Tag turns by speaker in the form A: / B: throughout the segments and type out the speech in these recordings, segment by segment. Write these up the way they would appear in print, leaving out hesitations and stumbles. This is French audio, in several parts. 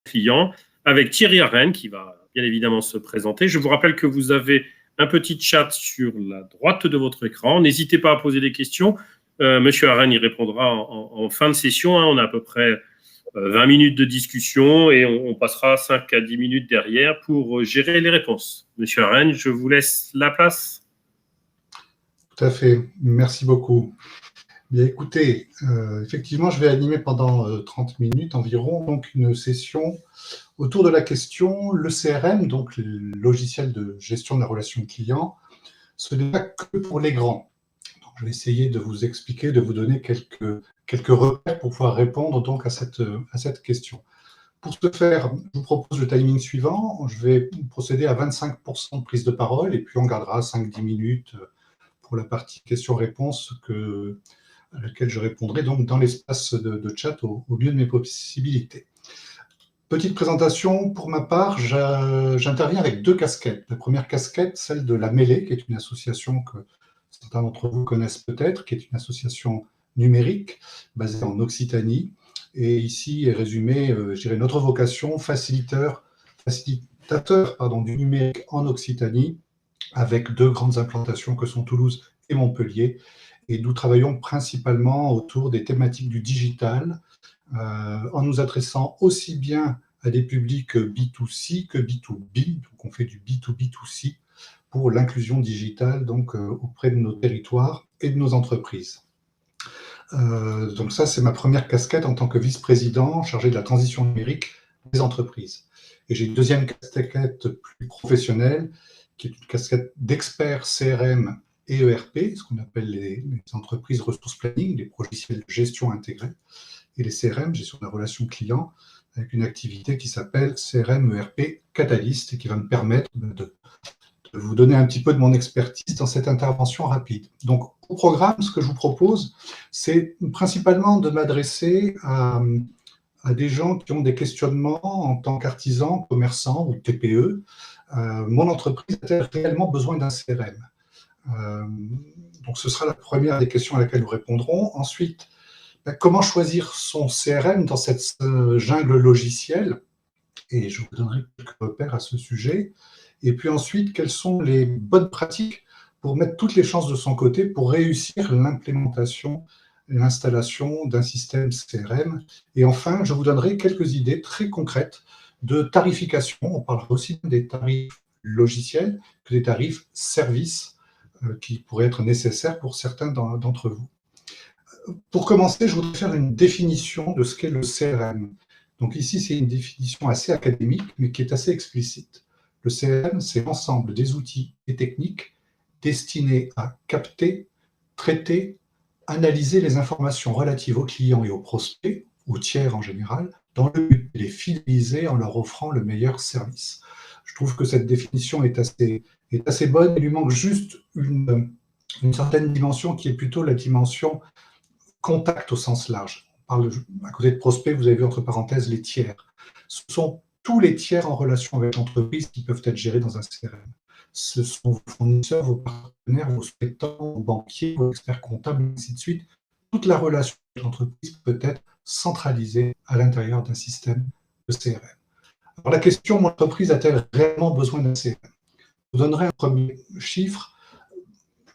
A: client avec Thierry Arène qui va bien évidemment se présenter. Je vous rappelle que vous avez un petit chat sur la droite de votre écran. N'hésitez pas à poser des questions. Monsieur Arène y répondra en fin de session. On a à peu près 20 minutes de discussion et on passera 5 à 10 minutes derrière pour gérer les réponses. Monsieur Arène, je vous laisse la place.
B: Tout à fait. Merci beaucoup. Bien, écoutez, effectivement, je vais animer pendant 30 minutes environ donc une session autour de la question le CRM, donc le logiciel de gestion de la relation client, ce n'est pas que pour les grands. Donc, je vais essayer de vous expliquer, de vous donner quelques repères pour pouvoir répondre donc à cette question. Pour ce faire, je vous propose le timing suivant. Je vais procéder à 25% de prise de parole et puis on gardera 5-10 minutes pour la partie questions-réponses à laquelle je répondrai donc dans l'espace de chat au mieux de mes possibilités. Petite présentation, pour ma part, j'interviens avec 2 casquettes. La première casquette, celle de la Mêlée, qui est une association que certains d'entre vous connaissent peut-être, qui est une association numérique basée en Occitanie. Et ici est résumée, je dirais, notre vocation, facilitateur du numérique en Occitanie, avec 2 grandes implantations que sont Toulouse et Montpellier. Et nous travaillons principalement autour des thématiques du digital, en nous adressant aussi bien à des publics B2C que B2B. Donc on fait du B2B2C pour l'inclusion digitale donc, auprès de nos territoires et de nos entreprises. Donc ça, c'est ma première casquette en tant que vice-président chargé de la transition numérique des entreprises. Et j'ai une deuxième casquette plus professionnelle, qui est une casquette d'expert CRM et ERP, ce qu'on appelle les entreprises ressources planning, les logiciels de gestion intégrée, et les CRM, gestion de la relation client, avec une activité qui s'appelle CRM ERP Catalyst et qui va me permettre de vous donner un petit peu de mon expertise dans cette intervention rapide. Donc, au programme, ce que je vous propose, c'est principalement de m'adresser à des gens qui ont des questionnements en tant qu'artisans, commerçants ou TPE. Mon entreprise a-t-elle réellement besoin d'un CRM ? Donc, ce sera la première des questions à laquelle nous répondrons. Ensuite, comment choisir son CRM dans cette jungle logicielle? Et je vous donnerai quelques repères à ce sujet. Et puis ensuite, quelles sont les bonnes pratiques pour mettre toutes les chances de son côté pour réussir l'implémentation et l'installation d'un système CRM. Et enfin, je vous donnerai quelques idées très concrètes de tarification. On parlera aussi des tarifs logiciels que des tarifs services qui pourraient être nécessaires pour certains d'entre vous. Pour commencer, je voudrais faire une définition de ce qu'est le CRM. Donc ici, c'est une définition assez académique, mais qui est assez explicite. Le CRM, c'est l'ensemble des outils et techniques destinés à capter, traiter, analyser les informations relatives aux clients et aux prospects, aux tiers en général, dans le but de les fidéliser en leur offrant le meilleur service. Je trouve que cette définition est assez bonne. Il lui manque juste une certaine dimension qui est plutôt la dimension contact au sens large. On parle à côté de prospect, vous avez vu entre parenthèses les tiers. Ce sont tous les tiers en relation avec l'entreprise qui peuvent être gérés dans un CRM. Ce sont vos fournisseurs, vos partenaires, vos sous-traitants, vos banquiers, vos experts comptables, et ainsi de suite. Toute la relation avec l'entreprise peut être centralisée à l'intérieur d'un système de CRM. Alors la question, mon entreprise a-t-elle réellement besoin d'un CRM? Je vous donnerai un premier chiffre.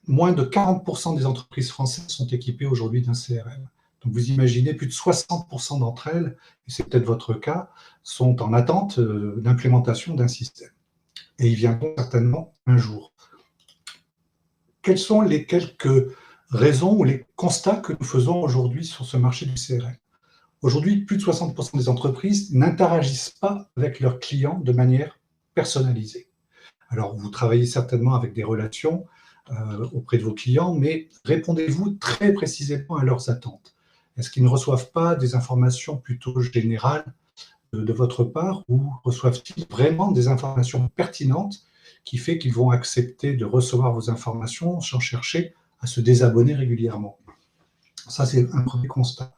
B: Moins de 40% des entreprises françaises sont équipées aujourd'hui d'un CRM. Donc vous imaginez, plus de 60% d'entre elles, et c'est peut-être votre cas, sont en attente d'implémentation d'un système. Et il viendra certainement un jour. Quelles sont les quelques raisons ou les constats que nous faisons aujourd'hui sur ce marché du CRM? Aujourd'hui, plus de 60% des entreprises n'interagissent pas avec leurs clients de manière personnalisée. Alors, vous travaillez certainement avec des relations auprès de vos clients, mais répondez-vous très précisément à leurs attentes. Est-ce qu'ils ne reçoivent pas des informations plutôt générales de votre part ou reçoivent-ils vraiment des informations pertinentes qui fait qu'ils vont accepter de recevoir vos informations sans chercher à se désabonner régulièrement? Ça, c'est un premier constat.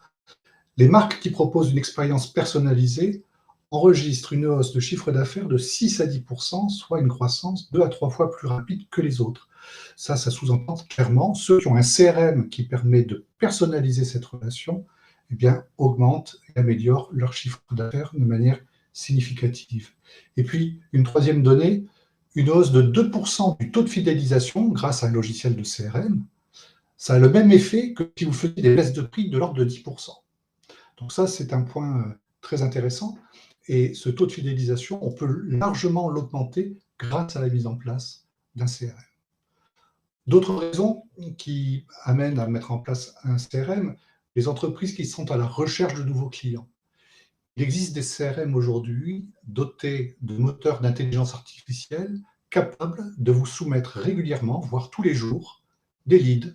B: Les marques qui proposent une expérience personnalisée enregistrent une hausse de chiffre d'affaires de 6 à 10%, soit une croissance 2 à 3 fois plus rapide que les autres. Ça sous-entend clairement ceux qui ont un CRM qui permet de personnaliser cette relation, eh bien, augmentent et améliorent leur chiffre d'affaires de manière significative. Et puis, une troisième donnée, une hausse de 2% du taux de fidélisation grâce à un logiciel de CRM, ça a le même effet que si vous faisiez des baisses de prix de l'ordre de 10%. Donc ça, c'est un point très intéressant. Et ce taux de fidélisation, on peut largement l'augmenter grâce à la mise en place d'un CRM. D'autres raisons qui amènent à mettre en place un CRM, les entreprises qui sont à la recherche de nouveaux clients. Il existe des CRM aujourd'hui dotés de moteurs d'intelligence artificielle capables de vous soumettre régulièrement, voire tous les jours, des leads,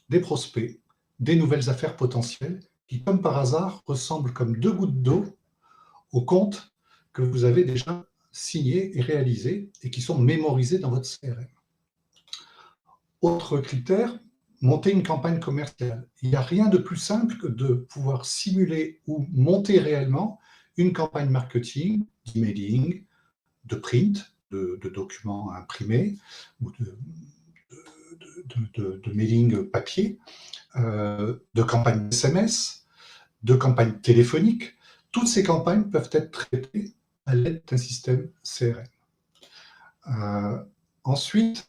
B: des prospects, des nouvelles affaires potentielles qui, comme par hasard, ressemblent comme deux gouttes d'eau aux comptes que vous avez déjà signés et réalisés et qui sont mémorisés dans votre CRM. Autre critère, monter une campagne commerciale. Il n'y a rien de plus simple que de pouvoir simuler ou monter réellement une campagne marketing, d'emailing, de print, de documents imprimés ou de mailing papier, de campagne SMS, de campagne téléphonique. Toutes ces campagnes peuvent être traitées à l'aide d'un système CRM. Ensuite,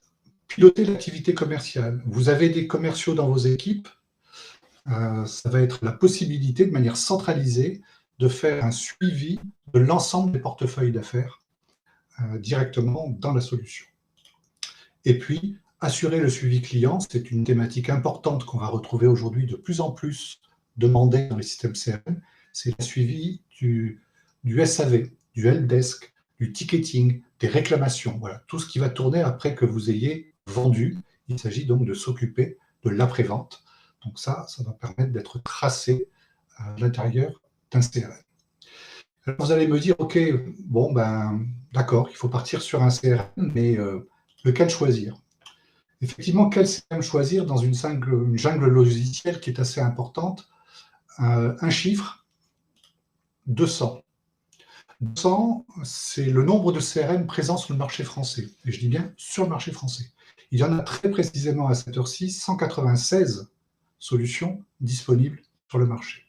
B: piloter l'activité commerciale. Vous avez des commerciaux dans vos équipes, ça va être la possibilité, de manière centralisée, de faire un suivi de l'ensemble des portefeuilles d'affaires directement dans la solution. Et puis, assurer le suivi client, c'est une thématique importante qu'on va retrouver aujourd'hui de plus en plus demandée dans les systèmes CRM, c'est le suivi du SAV, du helpdesk, du ticketing, des réclamations, voilà, tout ce qui va tourner après que vous ayez vendu. Il s'agit donc de s'occuper de l'après-vente. Donc ça va permettre d'être tracé à l'intérieur d'un CRM. Alors vous allez me dire, OK, bon, ben, d'accord, il faut partir sur un CRM, mais lequel choisir? Effectivement, quel CRM choisir dans une jungle logicielle qui est assez importante? Un chiffre, 200. 200, c'est le nombre de CRM présents sur le marché français. Et je dis bien sur le marché français. Il y en a très précisément à cette heure-ci 196 solutions disponibles sur le marché.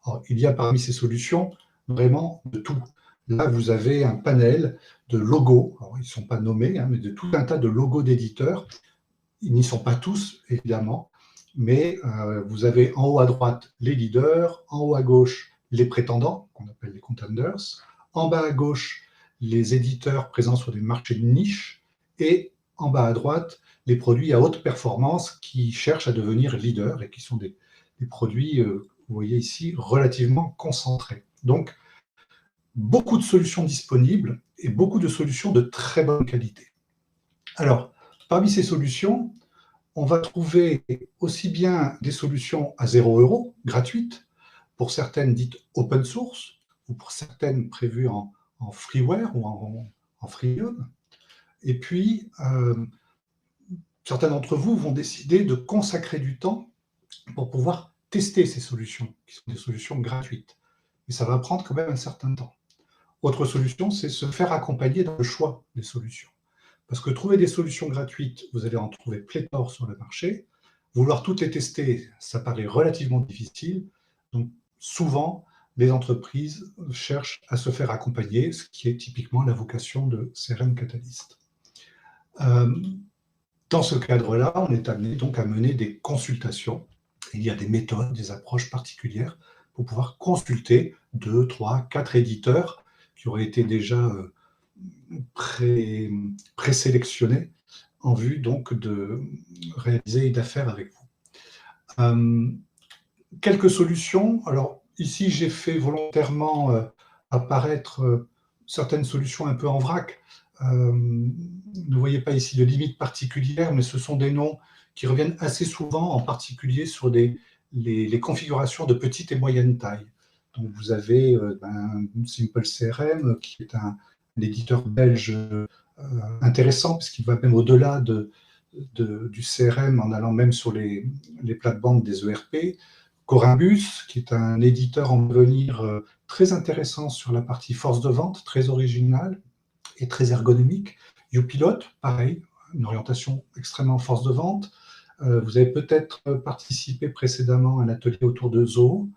B: Alors, il y a parmi ces solutions vraiment de tout. Là, vous avez un panel de logos. Alors, ils ne sont pas nommés, mais de tout un tas de logos d'éditeurs. Ils n'y sont pas tous, évidemment, mais vous avez en haut à droite les leaders, en haut à gauche les prétendants, qu'on appelle les contenders, en bas à gauche les éditeurs présents sur des marchés de niche, et en bas à droite les produits à haute performance qui cherchent à devenir leaders et qui sont des produits, vous voyez ici, relativement concentrés. Donc, beaucoup de solutions disponibles et beaucoup de solutions de très bonne qualité. Alors, parmi ces solutions, on va trouver aussi bien des solutions à 0 €, gratuites, pour certaines dites open source, ou pour certaines prévues en freeware ou en freemium. Et puis, certains d'entre vous vont décider de consacrer du temps pour pouvoir tester ces solutions, qui sont des solutions gratuites. Et ça va prendre quand même un certain temps. Autre solution, c'est se faire accompagner dans le choix des solutions. Parce que trouver des solutions gratuites, vous allez en trouver pléthore sur le marché. Vouloir toutes les tester, ça paraît relativement difficile. Donc, souvent, les entreprises cherchent à se faire accompagner, ce qui est typiquement la vocation de CRM Catalyst. Dans ce cadre-là, on est amené donc à mener des consultations. Il y a des méthodes, des approches particulières pour pouvoir consulter 2, 3, 4 éditeurs qui auraient été déjà présélectionnés en vue donc de réaliser une affaire avec vous. Quelques solutions. Alors ici, j'ai fait volontairement apparaître certaines solutions un peu en vrac. Ne voyez pas ici de limite particulière, mais ce sont des noms qui reviennent assez souvent, en particulier sur les configurations de petite et moyenne taille. Donc vous avez Simple CRM, qui est un éditeur belge intéressant, puisqu'il va même au-delà du CRM, en allant même sur les plates-bandes des ERP. Corymbus, qui est un éditeur en devenir très intéressant sur la partie force de vente, très original et très ergonomique. YouPilot, pareil, une orientation extrêmement force de vente. Vous avez peut-être participé précédemment à un atelier autour de Zoho.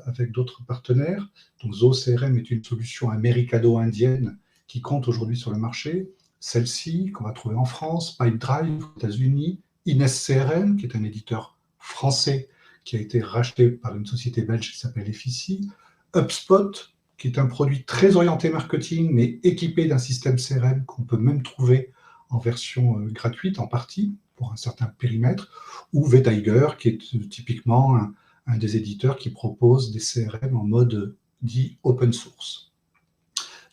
B: avec d'autres partenaires. Donc Zoho CRM est une solution américano-indienne qui compte aujourd'hui sur le marché. Celle-ci, qu'on va trouver en France, Pipedrive aux États-Unis, Ines CRM, qui est un éditeur français qui a été racheté par une société belge qui s'appelle Effici, HubSpot, qui est un produit très orienté marketing, mais équipé d'un système CRM qu'on peut même trouver en version gratuite, en partie, pour un certain périmètre, ou vTiger, qui est typiquement un des éditeurs qui propose des CRM en mode dit open source,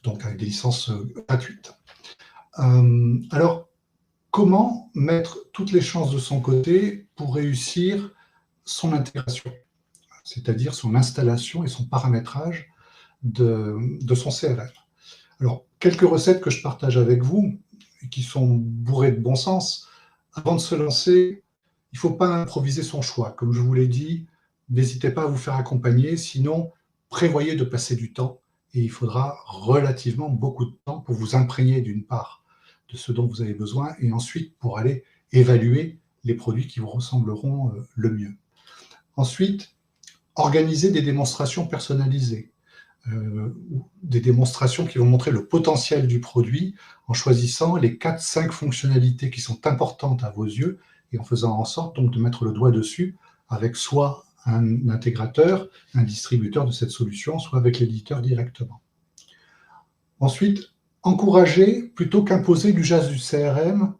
B: donc avec des licences gratuites. Alors, comment mettre toutes les chances de son côté pour réussir son intégration, c'est-à-dire son installation et son paramétrage de son CRM? Alors, quelques recettes que je partage avec vous, et qui sont bourrées de bon sens. Avant de se lancer, il ne faut pas improviser son choix. Comme je vous l'ai dit, n'hésitez pas à vous faire accompagner, sinon prévoyez de passer du temps, et il faudra relativement beaucoup de temps pour vous imprégner d'une part de ce dont vous avez besoin, et ensuite pour aller évaluer les produits qui vous ressembleront le mieux. Ensuite, organisez des démonstrations personnalisées. Des démonstrations qui vont montrer le potentiel du produit en choisissant les 4-5 fonctionnalités qui sont importantes à vos yeux et en faisant en sorte donc de mettre le doigt dessus avec soit un intégrateur, un distributeur de cette solution, soit avec l'éditeur directement. Ensuite, encourager plutôt qu'imposer l'usage du CRM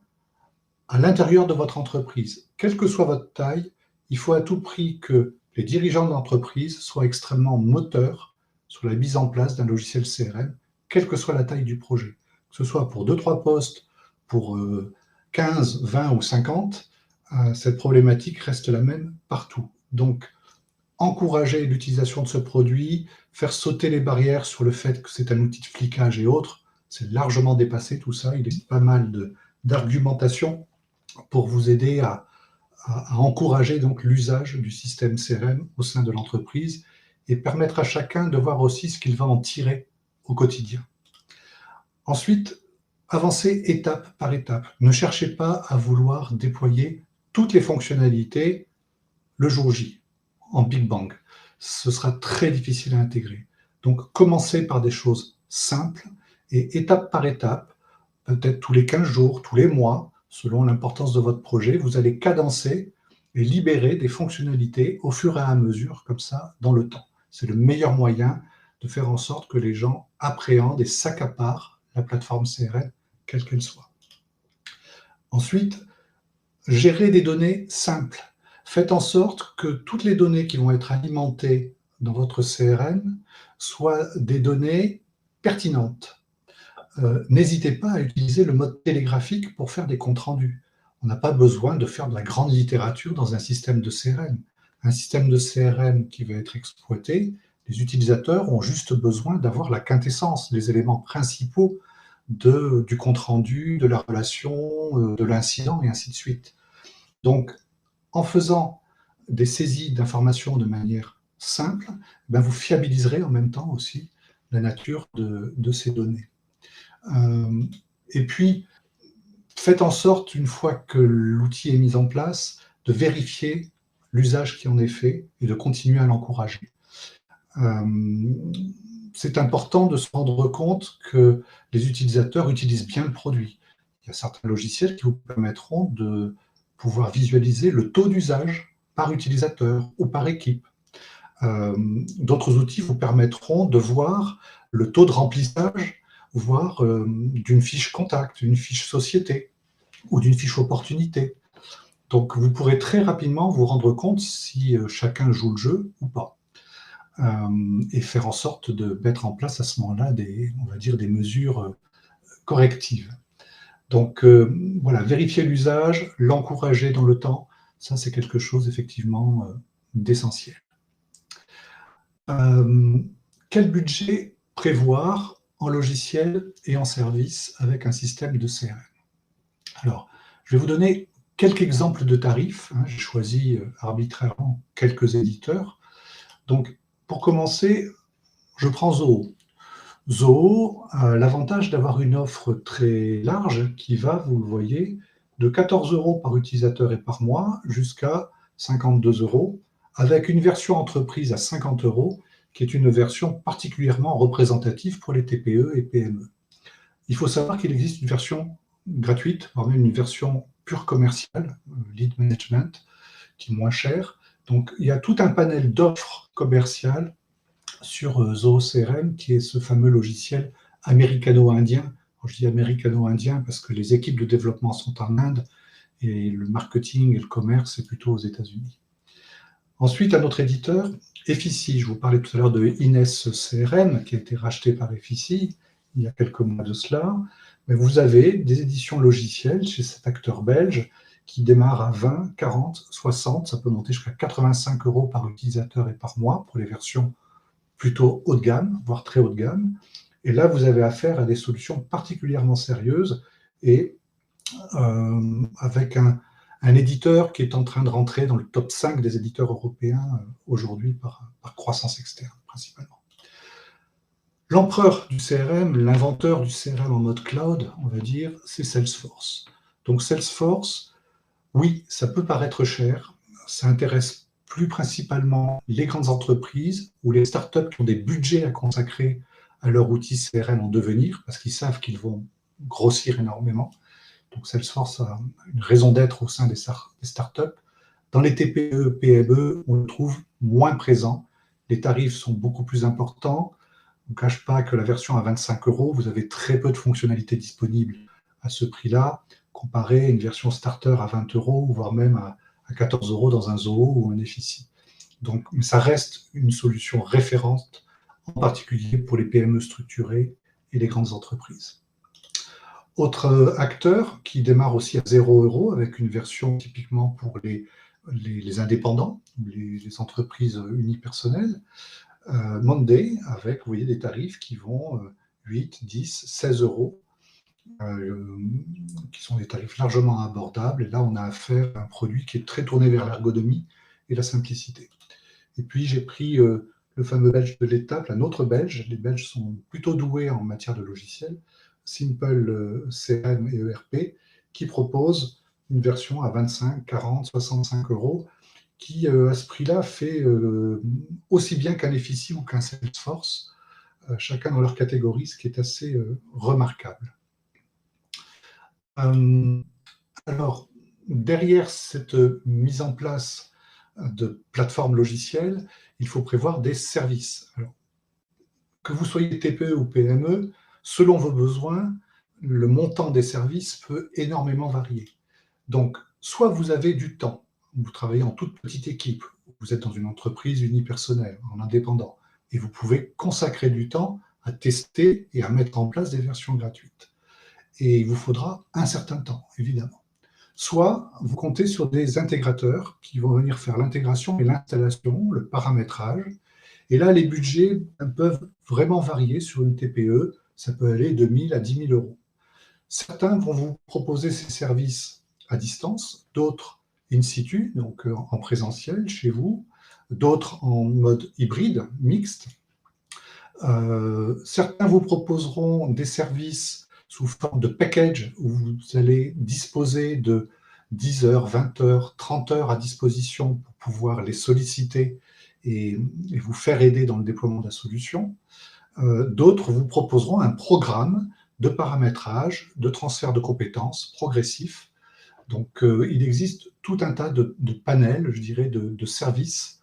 B: à l'intérieur de votre entreprise. Quelle que soit votre taille, il faut à tout prix que les dirigeants de l'entreprise soient extrêmement moteurs sur la mise en place d'un logiciel CRM, quelle que soit la taille du projet. Que ce soit pour 2-3 postes, pour 15, 20 ou 50, cette problématique reste la même partout. Donc, encourager l'utilisation de ce produit, faire sauter les barrières sur le fait que c'est un outil de flicage et autres, c'est largement dépassé tout ça. Il existe pas mal d'argumentation pour vous aider à encourager donc l'usage du système CRM au sein de l'entreprise et permettre à chacun de voir aussi ce qu'il va en tirer au quotidien. Ensuite, avancez étape par étape. Ne cherchez pas à vouloir déployer toutes les fonctionnalités le jour J, en Big Bang. Ce sera très difficile à intégrer. Donc, commencez par des choses simples et étape par étape, peut-être tous les 15 jours, tous les mois, selon l'importance de votre projet, vous allez cadencer et libérer des fonctionnalités au fur et à mesure, comme ça, dans le temps. C'est le meilleur moyen de faire en sorte que les gens appréhendent et s'accaparent la plateforme CRM, quelle qu'elle soit. Ensuite, gérer des données simples. Faites en sorte que toutes les données qui vont être alimentées dans votre CRM soient des données pertinentes. N'hésitez pas à utiliser le mode télégraphique pour faire des comptes rendus. On n'a pas besoin de faire de la grande littérature dans un système de CRM. Un système de CRM qui va être exploité, les utilisateurs ont juste besoin d'avoir la quintessence, les éléments principaux du compte rendu, de la relation, de l'incident et ainsi de suite. Donc, en faisant des saisies d'informations de manière simple, vous fiabiliserez en même temps aussi la nature de ces données. Et puis, faites en sorte, une fois que l'outil est mis en place, de vérifier l'usage qui en est fait et de continuer à l'encourager. C'est important de se rendre compte que les utilisateurs utilisent bien le produit. Il y a certains logiciels qui vous permettront de pouvoir visualiser le taux d'usage par utilisateur ou par équipe. D'autres outils vous permettront de voir le taux de remplissage, voire d'une fiche contact, d'une fiche société ou d'une fiche opportunité. Donc, vous pourrez très rapidement vous rendre compte si chacun joue le jeu ou pas. Et faire en sorte de mettre en place à ce moment-là on va dire des mesures correctives. Donc, voilà, vérifier l'usage, l'encourager dans le temps, ça c'est quelque chose effectivement d'essentiel. Quel budget prévoir en logiciel et en service avec un système de CRM? Alors, je vais vous donner quelques exemples de tarifs. J'ai choisi arbitrairement quelques éditeurs. Donc, pour commencer, je prends Zoho. Zoho a l'avantage d'avoir une offre très large qui va, vous le voyez, de 14 € par utilisateur et par mois jusqu'à 52 € avec une version entreprise à 50 €, qui est une version particulièrement représentative pour les TPE et PME. Il faut savoir qu'il existe une version gratuite, voire même une version pure commerciale, lead management, qui est moins chère. Donc, il y a tout un panel d'offres commerciales sur Zoho CRM, qui est ce fameux logiciel américano-indien. Je dis américano-indien parce que les équipes de développement sont en Inde et le marketing et le commerce, c'est plutôt aux États-Unis. Ensuite, un autre éditeur, Effici. Je vous parlais tout à l'heure de Ines CRM, qui a été racheté par Effici il y a quelques mois de cela. Mais vous avez des éditions logicielles chez cet acteur belge qui démarrent à 20, 40, 60, ça peut monter jusqu'à 85 € par utilisateur et par mois pour les versions plutôt haut de gamme, voire très haut de gamme. Et là, vous avez affaire à des solutions particulièrement sérieuses et avec un éditeur qui est en train de rentrer dans le top 5 des éditeurs européens aujourd'hui par croissance externe, principalement. L'empereur du CRM, l'inventeur du CRM en mode cloud, on va dire, c'est Salesforce. Donc Salesforce, oui, ça peut paraître cher, ça intéresse plus principalement les grandes entreprises ou les startups qui ont des budgets à consacrer à leur outil CRM en devenir, parce qu'ils savent qu'ils vont grossir énormément. Donc Salesforce a une raison d'être au sein des startups. Dans les TPE, PME, on le trouve moins présent. Les tarifs sont beaucoup plus importants. On ne cache pas que la version à 25 €, vous avez très peu de fonctionnalités disponibles à ce prix-là, comparé à une version starter à 20 €, voire même à 14 € dans un Zoho ou un Effici. Donc, ça reste une solution référente, en particulier pour les PME structurées et les grandes entreprises. Autre acteur qui démarre aussi à 0 € avec une version typiquement pour les indépendants, les entreprises unipersonnelles, Monday, avec, vous voyez, des tarifs qui vont 8, 10, 16 €, qui sont des tarifs largement abordables. Et là, on a affaire à un produit qui est très tourné vers l'ergonomie et la simplicité. Et puis, j'ai pris le fameux belge de l'étape, un autre belge. Les Belges sont plutôt doués en matière de logiciels, Simple CRM et ERP, qui propose une version à 25, 40, 65 € qui, à ce prix-là, fait aussi bien qu'un Effici ou qu'un Salesforce, chacun dans leur catégorie, ce qui est assez remarquable. Alors, derrière cette mise en place de plateformes logicielles, il faut prévoir des services. Alors, que vous soyez TPE ou PME, selon vos besoins, le montant des services peut énormément varier. Donc, soit vous avez du temps, vous travaillez en toute petite équipe, vous êtes dans une entreprise unipersonnelle, en indépendant, et vous pouvez consacrer du temps à tester et à mettre en place des versions gratuites. Et il vous faudra un certain temps, évidemment. Soit vous comptez sur des intégrateurs qui vont venir faire l'intégration et l'installation, le paramétrage. Et là, les budgets peuvent vraiment varier sur une TPE. Ça peut aller de 1 000 à 10 000 €. Certains vont vous proposer ces services à distance, d'autres in situ, donc en présentiel chez vous, d'autres en mode hybride, mixte. Certains vous proposeront des services sous forme de package où vous allez disposer de 10 heures, 20 heures, 30 heures à disposition pour pouvoir les solliciter et vous faire aider dans le déploiement de la solution. D'autres vous proposeront un programme de paramétrage, de transfert de compétences progressif. Donc, il existe tout un tas de panels, je dirais, de services,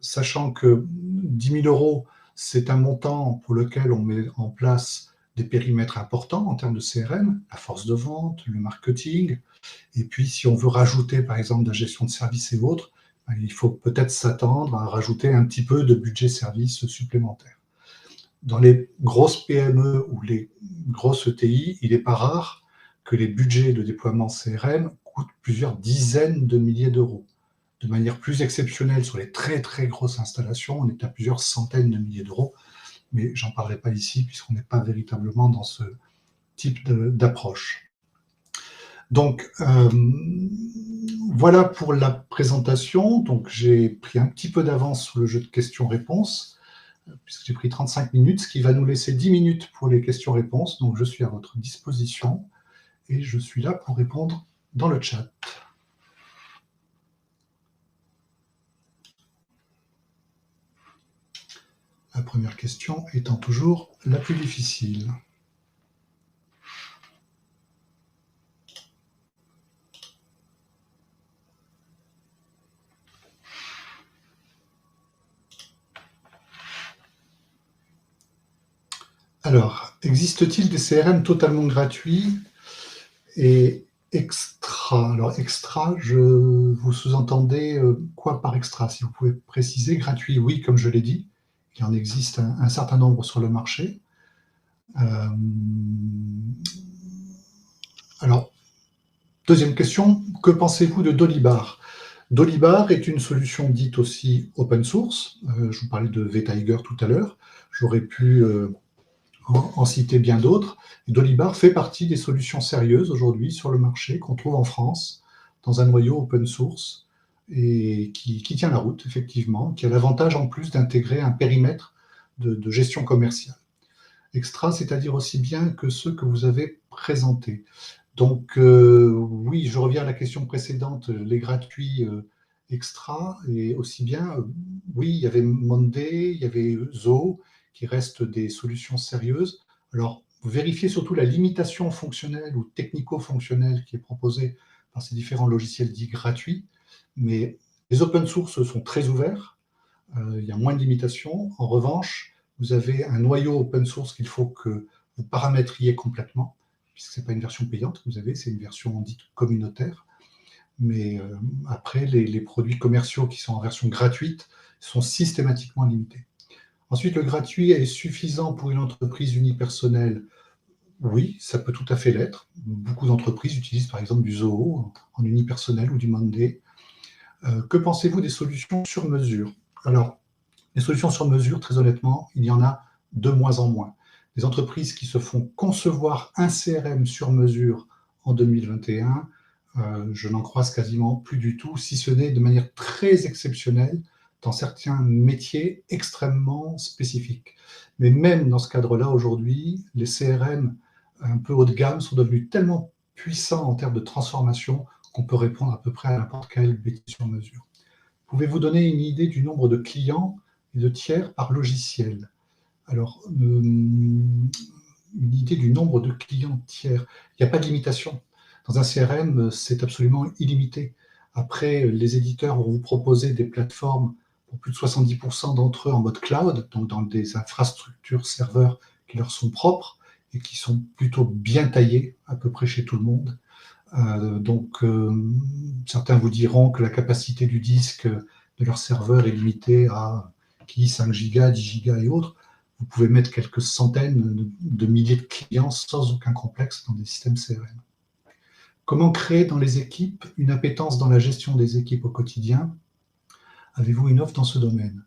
B: sachant que 10 000 €, c'est un montant pour lequel on met en place des périmètres importants en termes de CRM, la force de vente, le marketing. Et puis, si on veut rajouter, par exemple, de la gestion de services et autres, il faut peut-être s'attendre à rajouter un petit peu de budget service supplémentaire. Dans les grosses PME ou les grosses ETI, il n'est pas rare que les budgets de déploiement CRM coûtent plusieurs dizaines de milliers d'euros. De manière plus exceptionnelle, sur les très très grosses installations, on est à plusieurs centaines de milliers d'euros, mais j'en parlerai pas ici puisqu'on n'est pas véritablement dans ce type d'approche. Donc, voilà pour la présentation. Donc, j'ai pris un petit peu d'avance sur le jeu de questions-réponses, puisque j'ai pris 35 minutes, ce qui va nous laisser 10 minutes pour les questions-réponses. Donc, je suis à votre disposition et je suis là pour répondre dans le chat. La première question étant toujours la plus difficile. Alors, existe-t-il des CRM totalement gratuits et extra? Alors, extra, vous sous-entendez quoi par extra? Si vous pouvez préciser, gratuit, oui, comme je l'ai dit, il en existe un certain nombre sur le marché. Alors, deuxième question, que pensez-vous de Dolibar? Dolibar est une solution dite aussi open source. Je vous parlais de vTiger tout à l'heure. J'aurais pu en citer bien d'autres. Dolibar fait partie des solutions sérieuses aujourd'hui sur le marché qu'on trouve en France dans un noyau open source et qui tient la route, effectivement, qui a l'avantage en plus d'intégrer un périmètre de gestion commerciale. Extra, c'est-à-dire aussi bien que ceux que vous avez présentés. Donc, oui, je reviens à la question précédente, les gratuits extra, et aussi bien, oui, il y avait Monday, il y avait Zoho, qui restent des solutions sérieuses. Alors, vérifiez surtout la limitation fonctionnelle ou technico-fonctionnelle qui est proposée par ces différents logiciels dits gratuits, mais les open source sont très ouverts, il y a moins de limitations. En revanche, vous avez un noyau open source qu'il faut que vous paramétriez complètement, puisque ce n'est pas une version payante que vous avez, c'est une version dite communautaire. Mais après, les produits commerciaux qui sont en version gratuite sont systématiquement limités. Ensuite, le gratuit est suffisant pour une entreprise unipersonnelle? Oui, ça peut tout à fait l'être. Beaucoup d'entreprises utilisent par exemple du Zoho en unipersonnel ou du Monday. Que pensez-vous des solutions sur mesure? Alors, les solutions sur mesure, très honnêtement, il y en a de moins en moins. Les entreprises qui se font concevoir un CRM sur mesure en 2021, je n'en croise quasiment plus du tout, si ce n'est de manière très exceptionnelle dans certains métiers extrêmement spécifiques. Mais même dans ce cadre-là, aujourd'hui, les CRM un peu haut de gamme sont devenus tellement puissants en termes de transformation qu'on peut répondre à peu près à n'importe quel métier sur mesure. Pouvez-vous donner une idée du nombre de clients et de tiers par logiciel? Alors, une idée du nombre de clients tiers. Il n'y a pas de limitation. Dans un CRM, c'est absolument illimité. Après, les éditeurs vont vous proposer des plateformes pour plus de 70% d'entre eux en mode cloud, donc dans des infrastructures serveurs qui leur sont propres et qui sont plutôt bien taillées à peu près chez tout le monde. Donc, certains vous diront que la capacité du disque de leur serveur est limitée à 5 gigas, 10 gigas et autres. Vous pouvez mettre quelques centaines de milliers de clients sans aucun complexe dans des systèmes CRM. Comment créer dans les équipes une appétence dans la gestion des équipes au quotidien? Avez-vous une offre dans ce domaine?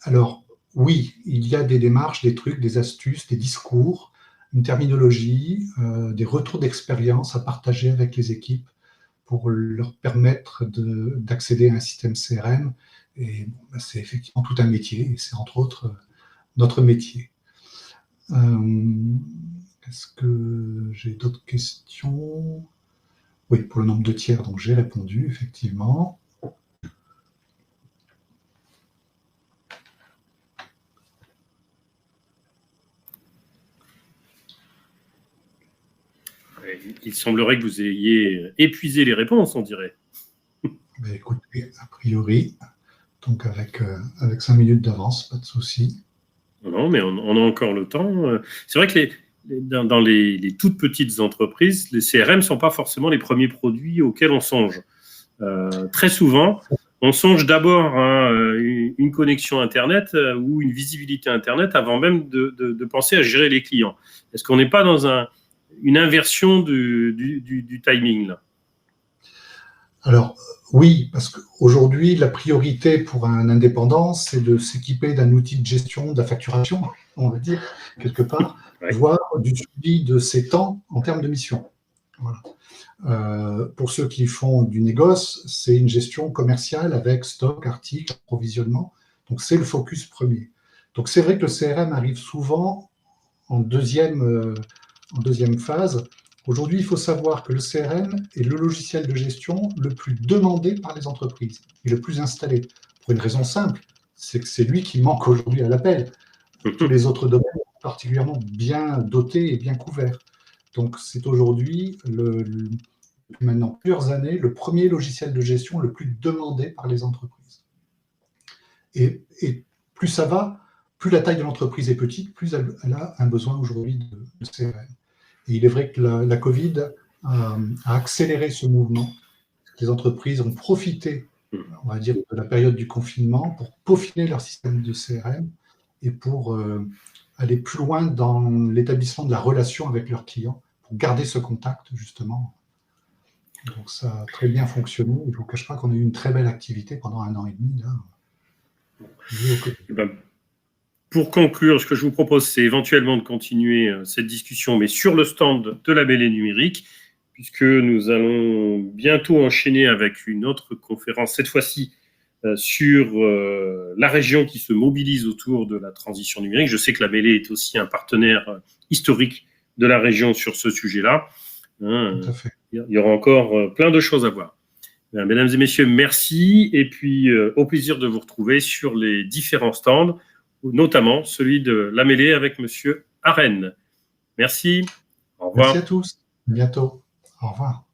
B: Alors, oui, il y a des démarches, des trucs, des astuces, des discours, une terminologie, des retours d'expérience à partager avec les équipes pour leur permettre d'accéder à un système CRM. Et bon, c'est effectivement tout un métier, et c'est entre autres notre métier. Est-ce que j'ai d'autres questions? Oui, pour le nombre de tiers, donc j'ai répondu, effectivement.
A: Il semblerait que vous ayez épuisé les réponses, on dirait.
B: Ben, écoutez, a priori, donc avec 5 minutes d'avance, pas de souci.
A: Non, mais on a encore le temps. C'est vrai que dans les toutes petites entreprises, les CRM ne sont pas forcément les premiers produits auxquels on songe. Très souvent, on songe d'abord à une connexion Internet ou une visibilité Internet avant même de penser à gérer les clients. Est-ce qu'on n'est pas dans une inversion du timing là?
B: Alors, oui, parce qu'aujourd'hui, la priorité pour un indépendant, c'est de s'équiper d'un outil de gestion de la facturation, on va dire, quelque part,
A: Ouais.
B: voire du suivi de ses temps en termes de mission. Voilà. Pour ceux qui font du négoce, c'est une gestion commerciale avec stock, articles, approvisionnement. Donc, c'est le focus premier. Donc, c'est vrai que le CRM arrive souvent en deuxième phase. Aujourd'hui, il faut savoir que le CRM est le logiciel de gestion le plus demandé par les entreprises et le plus installé. Pour une raison simple, c'est que c'est lui qui manque aujourd'hui à l'appel. Tous les autres domaines sont particulièrement bien dotés et bien couverts. Donc, c'est aujourd'hui, depuis maintenant plusieurs années, le premier logiciel de gestion le plus demandé par les entreprises. Et plus ça va, plus la taille de l'entreprise est petite, plus elle a un besoin aujourd'hui de CRM. Et il est vrai que la Covid a accéléré ce mouvement. Les entreprises ont profité, on va dire, de la période du confinement pour peaufiner leur système de CRM et pour aller plus loin dans l'établissement de la relation avec leurs clients, pour garder ce contact, justement. Donc, ça a très bien fonctionné. Je ne vous cache pas qu'on a eu une très belle activité pendant 1 an et demi. Là.
A: Pour conclure, ce que je vous propose, c'est éventuellement de continuer cette discussion, mais sur le stand de la Mêlée numérique, puisque nous allons bientôt enchaîner avec une autre conférence, cette fois-ci sur la région qui se mobilise autour de la transition numérique. Je sais que la Mêlée est aussi un partenaire historique de la région sur ce sujet-là.
B: Tout à fait.
A: Il y aura encore plein de choses à voir. Mesdames et messieurs, merci, et puis au plaisir de vous retrouver sur les différents stands, notamment celui de la Mêlée avec Monsieur Arène. Merci, au revoir.
B: Merci à tous, à bientôt, au revoir.